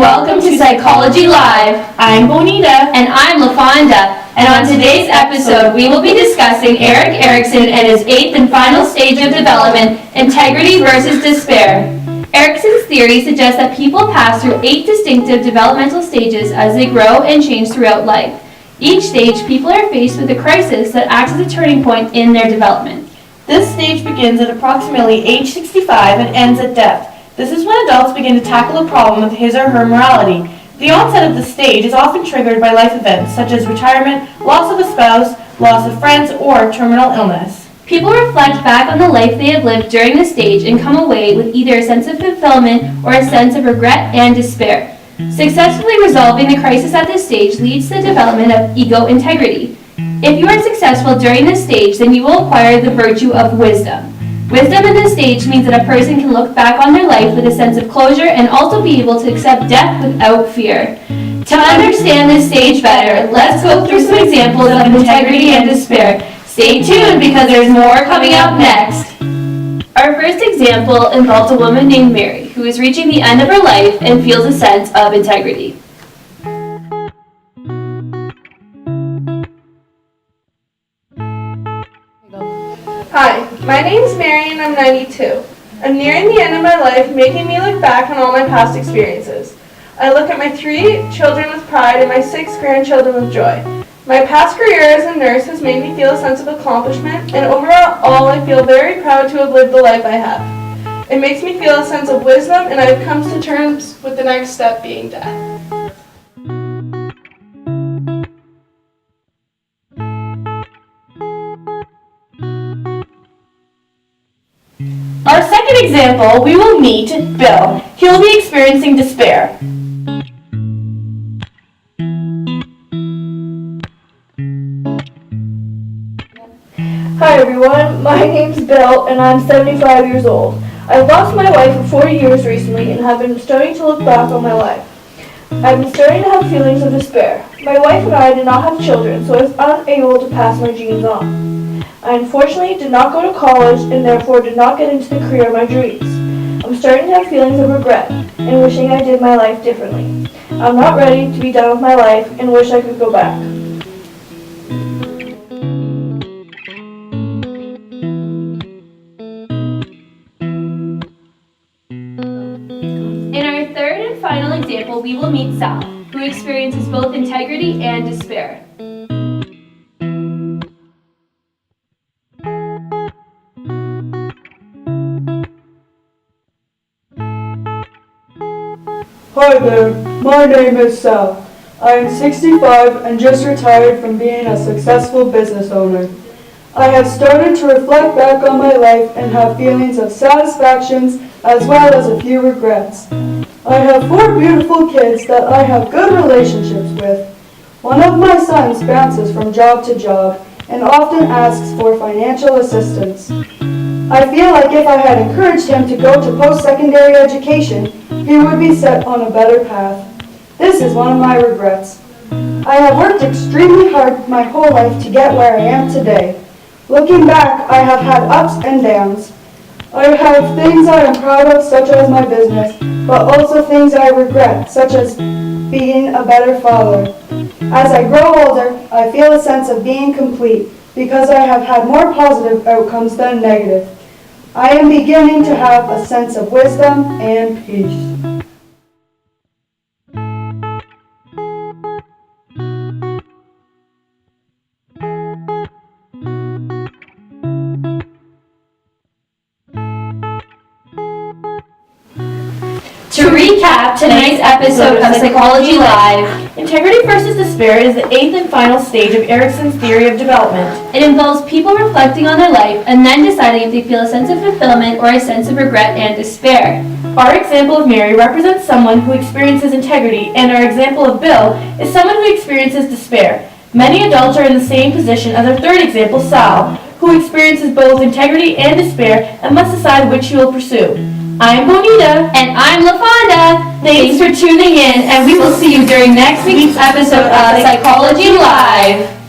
and welcome to Psychology Live. I'm Bonita. And I'm LaFonda. And on today's episode, we will be discussing Erik Erikson and his 8th and final stage of development, integrity versus despair. Erikson's theory suggests that people pass through 8 distinctive developmental stages as they grow and change throughout life. Each stage, people are faced with a crisis that acts as a turning point in their development. This stage begins at approximately age 65 and ends at death. This is when adults begin to tackle a problem with his or her morality. The onset of the stage is often triggered by life events such as retirement, loss of a spouse, loss of friends, or terminal illness. People reflect back on the life they have lived during this stage and come away with either a sense of fulfillment or a sense of regret and despair. Successfully resolving the crisis at this stage leads to the development of ego integrity. If you are successful during this stage, then you will acquire the virtue of wisdom. Wisdom in this stage means that a person can look back on their life with a sense of closure and also be able to accept death without fear. To understand this stage better, let's go through some examples of integrity and despair. Stay tuned because there's more coming up next. Our first example involves a woman named Mary who is reaching the end of her life and feels a sense of integrity. Hi, my name is Mary and I'm 92. I'm nearing the end of my life, making me look back on all my past experiences. I look at my 3 children with pride and my 6 grandchildren with joy. My past career as a nurse has made me feel a sense of accomplishment, and overall I feel very proud to have lived the life I have. It makes me feel a sense of wisdom, and I've come to terms with the next step being death. Our second example, we will meet Bill. He will be experiencing despair. Hi everyone, my name's Bill and I'm 75 years old. I lost my wife of 40 years recently and have been starting to look back on my life. I've been starting to have feelings of despair. My wife and I did not have children, so I was unable to pass my genes on. I unfortunately did not go to college and therefore did not get into the career of my dreams. I'm starting to have feelings of regret and wishing I did my life differently. I'm not ready to be done with my life and wish I could go back. In our third and final example, we will meet Sal, who experiences both integrity and despair. Hi there, my name is Sal. I am 65 and just retired from being a successful business owner. I have started to reflect back on my life and have feelings of satisfactions as well as a few regrets. I have 4 beautiful kids that I have good relationships with. One of my sons bounces from job to job and often asks for financial assistance. I feel like if I had encouraged him to go to post-secondary education, he would be set on a better path. This is one of my regrets. I have worked extremely hard my whole life to get where I am today. Looking back, I have had ups and downs. I have things I am proud of, such as my business, but also things I regret, such as being a better father. As I grow older, I feel a sense of being complete because I have had more positive outcomes than negative. I am beginning to have a sense of wisdom and peace. To recap tonight's episode of Psychology Live, Integrity versus despair is the 8th and final stage of Erikson's theory of development. it involves people reflecting on their life and then deciding if they feel a sense of fulfillment or a sense of regret and despair. Our example of Mary represents someone who experiences integrity, and our example of Bill is someone who experiences despair. Many adults are in the same position as our third example, Sal, who experiences both integrity and despair and must decide which he will pursue. I'm Bonita. And I'm LaFonda. Thanks for tuning in, and we will see you during next week's episode of Psychology Live.